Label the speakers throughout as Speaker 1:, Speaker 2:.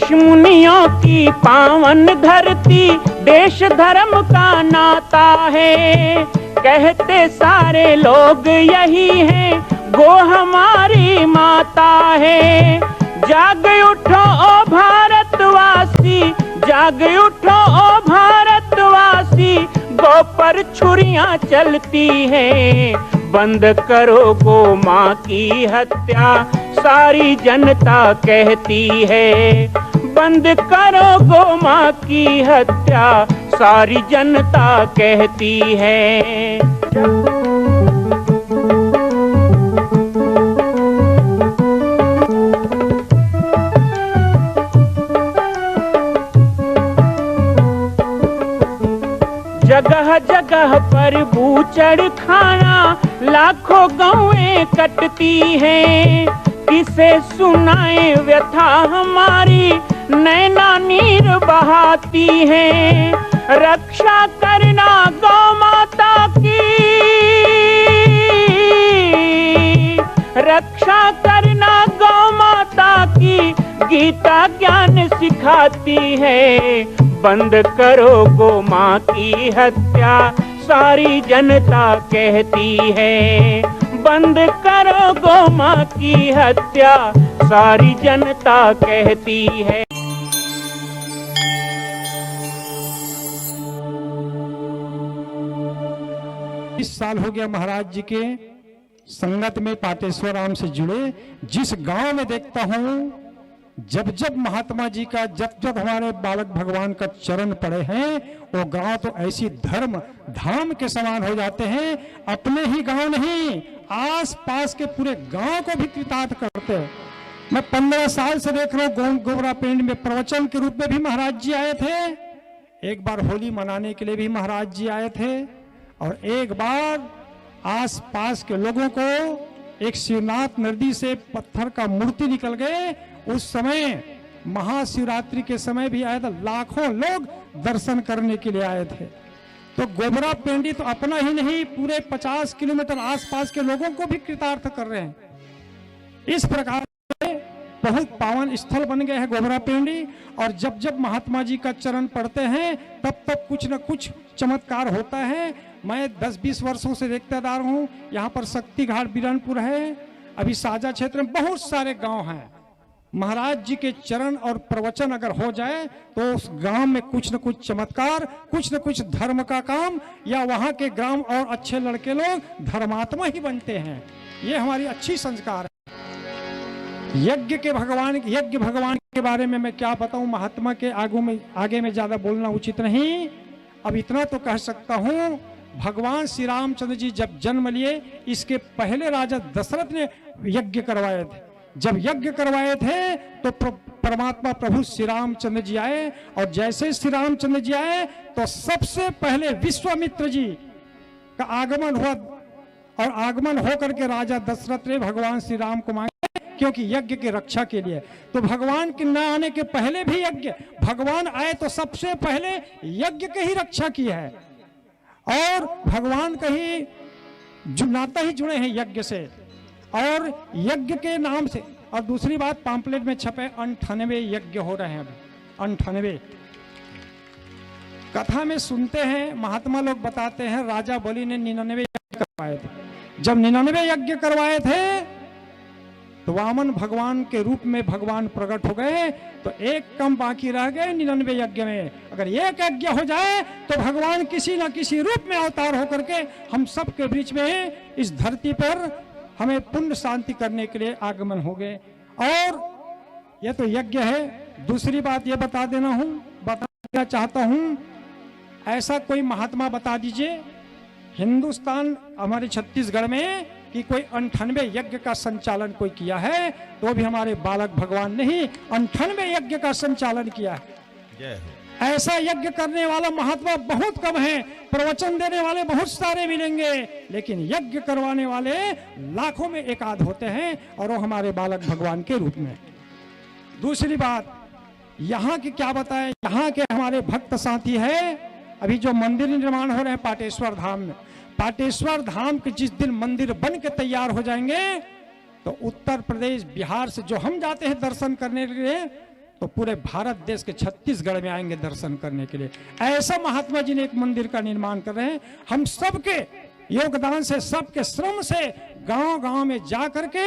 Speaker 1: ऋषि मुनियों की पावन धरती, देश धर्म का नाता है। कहते सारे लोग यही हैं, गो हमारी माता है। जाग उठो ओ भारतवासी, जाग उठो ओ भारतवासी, गो पर छुरियां चलती हैं। बंद करो गो माँ की हत्या, सारी जनता कहती है। बंद करो गो माँ की हत्या, सारी जनता कहती है। जगह जगह पर बूचड़ खाना, लाखों गौएं कटती हैं। किसे सुनाए व्यथा हमारी, नैना नीर बहाती हैं। रक्षा करना गौ माता की, रक्षा करना गौ माता की, गीता ज्ञान सिखाती है। बंद करो गो माँ की हत्या, सारी जनता कहती है। बंद करो गो माँ की हत्या, सारी जनता कहती है।
Speaker 2: 20 साल हो गया महाराज जी के संगत में पाटेश्वर राम से जुड़े। जिस गांव में देखता हूं, जब जब महात्मा जी का, जब जब हमारे बालक भगवान का चरण पड़े हैं, वो गांव तो ऐसी धर्म धाम के समान हो जाते हैं। अपने ही गांव नहीं, आस पास के पूरे गांव को भी कृतार्थ करते हैं। मैं 15 साल से देख रहा हूँ, गोबरा पिंड में प्रवचन के रूप में भी महाराज जी आए थे। एक बार होली मनाने के लिए भी महाराज जी आए थे, और एक बार आस पास के लोगों को एक शिवनाथ नदी से पत्थर का मूर्ति निकल गए। उस समय महाशिवरात्रि के समय भी आए थे, लाखों लोग दर्शन करने के लिए आए थे। तो गोबरा पेंडी तो अपना ही नहीं, पूरे 50 किलोमीटर आसपास के लोगों को भी कृतार्थ कर रहे हैं। इस प्रकार से बहुत पावन स्थल बन गए हैं गोबरा पेंडी। और जब जब महात्मा जी का चरण पड़ते हैं, तब तब कुछ न कुछ चमत्कार होता है। मैं 10-20 वर्षों से देखता आ रहा हूँ। यहाँ पर शक्ति घाट बिरनपुर है, अभी साजा क्षेत्र में बहुत सारे गांव हैं। महाराज जी के चरण और प्रवचन अगर हो जाए तो उस गांव में कुछ न कुछ चमत्कार, कुछ न कुछ धर्म का काम, या वहां के ग्राम और अच्छे लड़के लोग धर्मात्मा ही बनते हैं। ये हमारी अच्छी संस्कार है। यज्ञ भगवान के बारे में मैं क्या बताऊं, महात्मा के आगे में ज्यादा बोलना उचित नहीं। अब इतना तो कह सकता हूं, भगवान श्री रामचंद्र जी जब जन्म लिए, इसके पहले राजा दशरथ ने यज्ञ करवाए थे। जब यज्ञ करवाए थे तो परमात्मा प्रभु श्री रामचंद्र जी आए, और जैसे श्री रामचंद्र जी आए तो सबसे पहले विश्वामित्र जी का आगमन हुआ, और आगमन होकर के राजा दशरथ ने भगवान श्री राम को मांगे, क्योंकि यज्ञ की रक्षा के लिए। तो भगवान के न आने के पहले भी यज्ञ, भगवान आए तो सबसे पहले यज्ञ की ही रक्षा की है, और भगवान का ही नाता ही जुड़े हैं यज्ञ से, और यज्ञ के नाम से। और दूसरी बात, पाम्पलेट में छपे 98 यज्ञ हो रहे हैं अभी, 98। कथा में सुनते हैं, महात्मा लोग बताते हैं, राजा बलि ने 99 यज्ञ करवाए थे। जब 99 यज्ञ करवाए थे तो वामन भगवान के रूप में भगवान प्रकट हो गए, तो एक कम बाकी रह गए 99 यज्ञ में। अगर एक यज्ञ हो जाए तो भगवान किसी न किसी रूप में अवतार होकर के हम सब के बीच में इस धरती पर हमें पुण्य शांति करने के लिए आगमन हो गए। और यह तो यज्ञ है। दूसरी बात यह बताना चाहता हूं, ऐसा कोई महात्मा बता दीजिए हिंदुस्तान, हमारे छत्तीसगढ़ में, कि कोई 98 यज्ञ का संचालन कोई किया है, तो भी हमारे बालक भगवान ने ही 98 यज्ञ का संचालन किया है। ऐसा यज्ञ करने वाला महात्मा बहुत कम है। प्रवचन देने वाले बहुत सारे मिलेंगे, लेकिन यज्ञ करवाने वाले लाखों में एक आध होते हैं, और वो हमारे बालक भगवान के रूप में। दूसरी बात, यहाँ की क्या बताएं, यहाँ के हमारे भक्त साथी है, अभी जो मंदिर निर्माण हो रहे हैं पाटेश्वर धाम में, पाटेश्वर धाम के जिस दिन मंदिर बन के तैयार हो जाएंगे, तो उत्तर प्रदेश, बिहार से जो हम जाते हैं दर्शन करने के लिए, तो पूरे भारत देश के छत्तीसगढ़ में आएंगे दर्शन करने के लिए। ऐसा महात्मा जी ने एक मंदिर का निर्माण कर रहे हैं। हम सबके योगदान से, सबके श्रम से गांव गांव में जा करके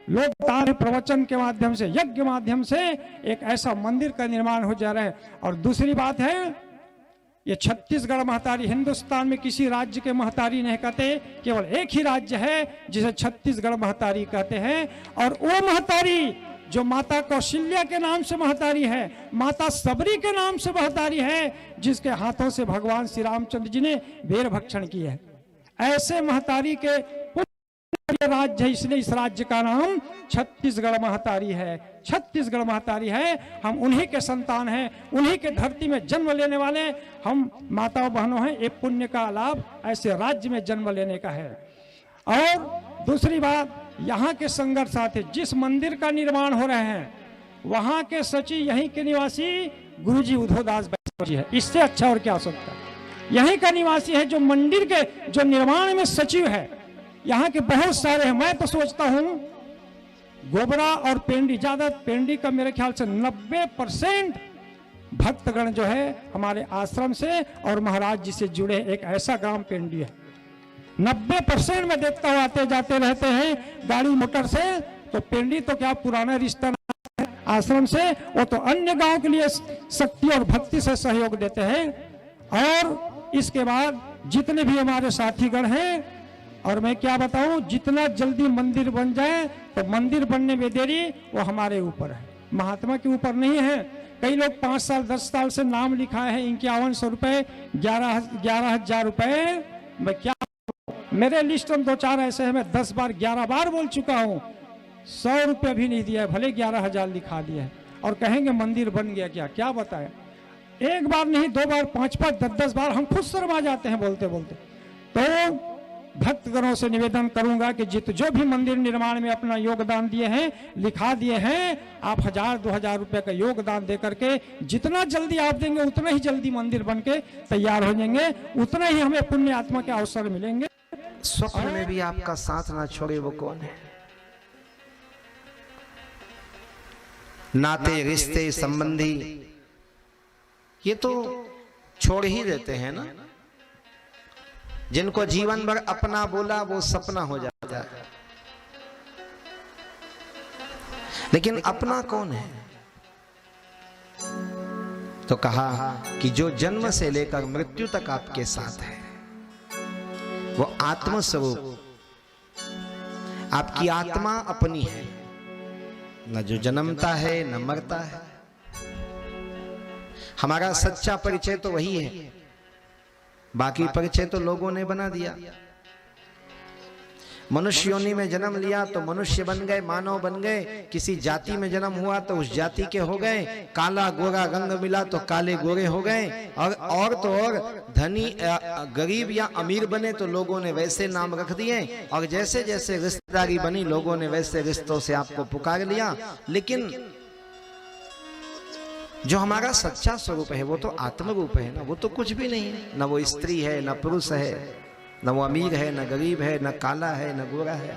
Speaker 2: लोग प्रवचन के माध्यम से, यज्ञ के माध्यम से एक ऐसा मंदिर का निर्माण हो जा रहा है। और दूसरी बात है, ये छत्तीसगढ़ महतारी हिंदुस्तान में किसी राज्य के महतारी नहीं कहते, केवल एक ही राज्य है जिसे छत्तीसगढ़ महतारी कहते हैं। और वो महतारी जो माता कौशल्या के नाम से महतारी है, माता सबरी के नाम से महतारी है, जिसके हाथों से भगवान श्री रामचंद्र जी ने वेर भक्षण किया है, ऐसे महतारी के राज्य है, इसलिए इस राज्य का नाम छत्तीसगढ़ महतारी है। छत्तीसगढ़ महतारी है, हम उन्हीं के संतान हैं, उन्हीं के धरती में जन्म लेने वाले हम माताओं बहनों हैं। एक पुण्य का लाभ ऐसे राज्य में जन्म लेने का है। और दूसरी बात, यहाँ के संघर्ष साथी जिस मंदिर का निर्माण हो रहे हैं, वहाँ के सचिव यहीं के निवासी गुरुजी उद्धवदास बैष्णव जी है। इससे अच्छा और क्या हो सकता है। यहीं का निवासी है जो मंदिर के जो निर्माण में सचिव है। यहाँ के बहुत सारे हैं। मैं तो सोचता हूँ गोबरा और पेंडी, ज्यादा पेंडी का मेरे ख्याल से 90% भक्तगण जो है हमारे आश्रम से और महाराज जी से जुड़े एक ऐसा ग्राम पेंडी है। 90% में देखता हूँ आते जाते रहते हैं गाड़ी मोटर से। तो पेंडी तो क्या पुराना रिश्ता है आश्रम से, वो तो अन्य गांव के लिए शक्ति और भक्ति से सहयोग देते हैं। और इसके बाद जितने भी हमारे साथीगण हैं, और मैं क्या बताऊं, जितना जल्दी मंदिर बन जाए तो मंदिर बनने में देरी वो हमारे ऊपर है, महात्मा के ऊपर नहीं है। कई लोग 5 साल 10 साल से नाम लिखा है, 5100 रुपए, 11,000 रुपए। मैं क्या, मेरे लिस्ट में 2-4 ऐसे हैं, मैं 10 बार 11 बार बोल चुका हूं, 100 रुपये भी नहीं दिया, भले 11,000 लिखा दिया है। और कहेंगे मंदिर बन गया, क्या बताए। एक बार नहीं, 2 बार, 5-5, 10-10 बार हम खुद शर्मा जाते हैं बोलते बोलते। तो भक्तगणों से निवेदन करूंगा कि जो भी मंदिर निर्माण में अपना योगदान दिए हैं, लिखा दिए हैं, आप 1000-2000 रुपए का योगदान दे करके जितना जल्दी आप देंगे उतना ही जल्दी मंदिर बन के तैयार हो जाएंगे, उतना ही हमें पुण्य आत्मा के अवसर मिलेंगे।
Speaker 3: स्वप्न में भी आपका साथ ना छोड़े वो कौन है? नाते रिश्ते संबंधी ये तो छोड़ ही देते हैं ना। जिनको जीवन भर अपना बोला वो सपना हो जाता है। लेकिन अपना कौन है? तो कहा कि जो जन्म से लेकर मृत्यु तक आपके साथ है वो आत्म स्वरूप, आपकी आत्मा अपनी है, न जो जन्मता है न मरता है। हमारा सच्चा परिचय तो वही है, बाकी परिचय तो लोगों ने बना दिया। मनुष्य योनि में जन्म लिया तो मनुष्य बन गए, मानव बन गए। किसी जाति में जन्म हुआ तो उस जाति के हो गए। काला गोरा रंग मिला तो काले गोरे हो गए। और तो और धनी गरीब या अमीर बने तो लोगों ने वैसे नाम रख दिए। और जैसे जैसे रिश्तेदारी बनी लोगों ने वैसे रिश्तों से आपको पुकार लिया। लेकिन जो हमारा सच्चा स्वरूप है वो तो आत्म रूप है ना। वो तो कुछ भी नहीं है, न वो स्त्री है न पुरुष है, न वो अमीर है न गरीब है, न काला है न गोरा है।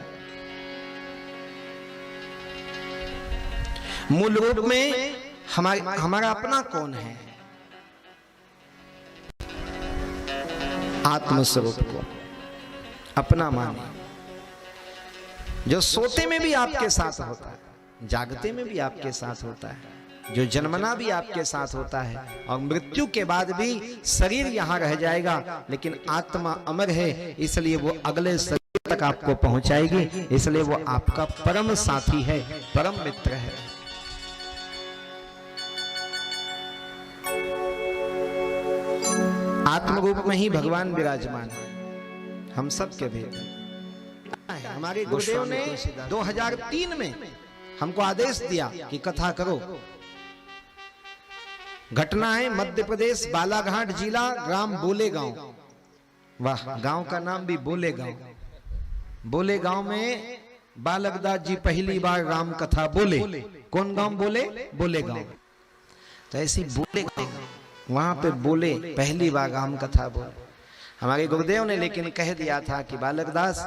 Speaker 3: मूल रूप में हमारा अपना कौन है? आत्म स्वरूप को अपना माने, जो सोते में भी आपके साथ होता है, जागते में भी आपके साथ होता है, जो जन्मना भी आपके साथ होता है और मृत्यु के बाद भी शरीर यहाँ रह जाएगा लेकिन आत्मा अमर है, इसलिए वो अगले शरीर तक आपको पहुंचाएगी। इसलिए वो आपका परम साथी है, परम मित्र है। आत्म रूप में ही भगवान विराजमान है, हम सब के भेद। हमारे गुरुदेव ने 2003 में हमको आदेश दिया कि कथा करो। घटना है मध्य प्रदेश बालाघाट जिला ग्राम बोले गांव। वाह, गांव का नाम भी बोले गांव। बोले गांव में बालकदास जी पहली बार राम कथा बोले। कौन गांव बोले? बोले गांव। तो ऐसी बोले गांव, वहां पे बोले पहली बार राम कथा बोले। हमारे गुरुदेव ने लेकिन कह दिया था कि बालकदास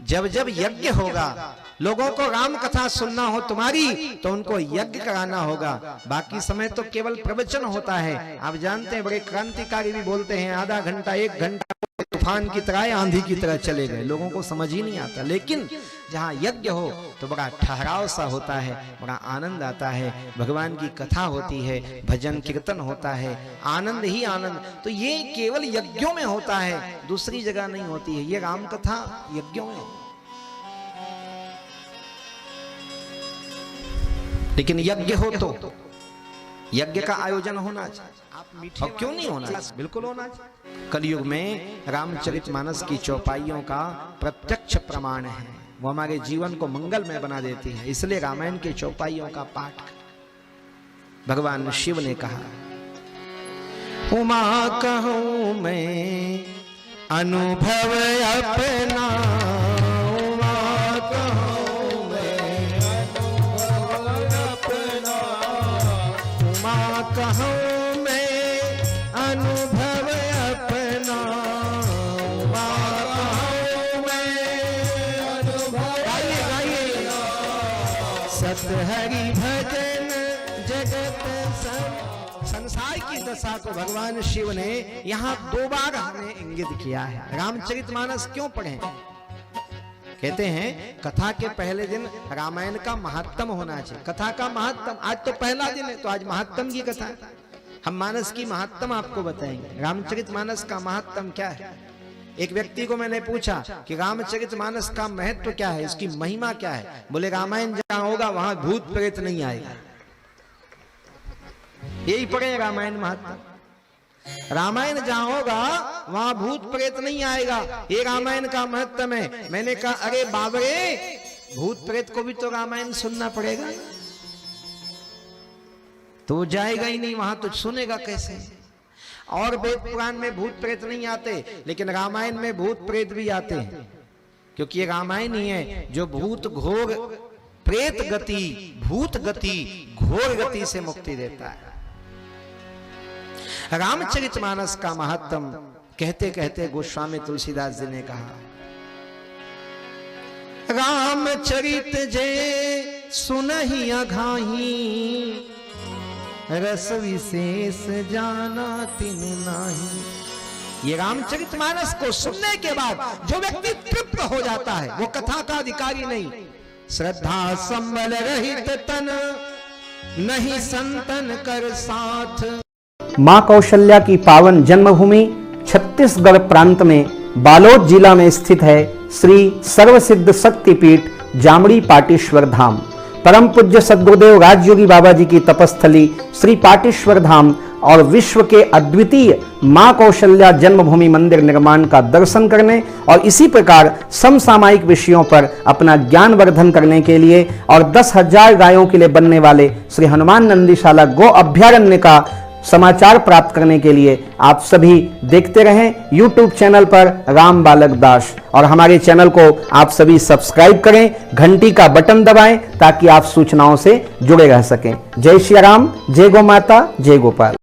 Speaker 3: जब जब यज्ञ होगा, लोगों को राम कथा सुनना हो तुम्हारी, तो उनको यज्ञ कराना होगा। बाकी समय तो केवल प्रवचन होता है। आप जानते हैं बड़े क्रांतिकारी भी बोलते हैं, आधा घंटा 1 घंटा तूफान की तरह आंधी की तरह चले गए, लोगों को समझ ही नहीं आता। लेकिन जहाँ यज्ञ हो तो बड़ा ठहराव सा होता है, बड़ा आनंद आता है, भगवान की कथा होती है, भजन कीर्तन होता है, आनंद ही आनंद। तो ये केवल यज्ञों में होता है, दूसरी जगह नहीं होती है। ये राम कथा यज्ञों में। लेकिन यज्ञ हो तो यज्ञ का आयोजन होना चाहिए। और क्यों नहीं होना चाहिए? बिल्कुल होना चाहिए। कलयुग में रामचरितमानस की चौपाइयों का प्रत्यक्ष प्रमाण है, वो हमारे जीवन को मंगलमय बना देती है। इसलिए रामायण की चौपाइयों का पाठ भगवान शिव ने कहा, उमा कहूं मैं अनुभव अपना, उमा कहूं मैं अनुभव अपना, उमा कहूं अनुभव अपना, उमा कहूं मैं अनुभव। सत हरि भजन जगत संसार की दशा को भगवान शिव ने यहाँ 2 बार हमें इंगित किया है। रामचरितमानस क्यों पढ़ें? कहते हैं कथा के पहले दिन रामायण का महात्म होना चाहिए। कथा का महात्म, आज तो पहला दिन है तो आज महात्म की कथा है। हम मानस की महात्म आपको बताएंगे। रामचरितमानस का महात्म क्या है? एक व्यक्ति को मैंने पूछा कि रामचरितमानस का महत्व क्या है, इसकी महिमा क्या है? बोले रामायण जहां होगा वहां भूत प्रेत नहीं आएगा। यही पढ़े रामायण महात्म। रामायण जहां होगा वहां भूत प्रेत नहीं आएगा, ये रामायण का महत्व है। मैंने कहा अरे बाबरे, भूत प्रेत को भी तो रामायण सुनना पड़ेगा, तो जाएगा ही नहीं वहां, तो सुनेगा कैसे? और वेद पुराण में भूत प्रेत नहीं आते, लेकिन रामायण में भूत प्रेत भी आते हैं, क्योंकि ये रामायण ही है जो भूत घोर प्रेत गति, भूत गति, घोर गति से मुक्ति देता है। रामचरितमानस का महात्म कहते कहते गोस्वामी तुलसीदास जी ने कहा, रामचरित जे सुनहि अघाही, रस विशेष जाना तिन नाही। ये रामचरितमानस को सुनने के बाद जो व्यक्ति तृप्त हो जाता है वो कथा का अधिकारी नहीं। श्रद्धा संबल रहित तन, नहीं संतन कर साथ।
Speaker 4: मां कौशल्या की पावन जन्मभूमि छत्तीसगढ़ प्रांत में बालोद जिला में स्थित है श्री सर्वसिद्ध शक्तिपीठ जामड़ी पाटेश्वर धाम। परम पूज्य सद्गुरुदेव राजयोगी बाबा जी की तपस्थली श्री पाटेश्वर धाम और विश्व के अद्वितीय मां कौशल्या जन्मभूमि मंदिर निर्माण का दर्शन करने और इसी प्रकार समसामयिक विषयों पर अपना ज्ञान वर्धन करने के लिए और 10,000 गायों के लिए बनने वाले श्री हनुमान नंदीशाला गो अभ्यारण्य का समाचार प्राप्त करने के लिए आप सभी देखते रहें YouTube चैनल पर राम बालक दास, और हमारे चैनल को आप सभी सब्सक्राइब करें, घंटी का बटन दबाएं ताकि आप सूचनाओं से जुड़े रह सकें। जय श्री राम, जय गौ माता, जय गोपाल।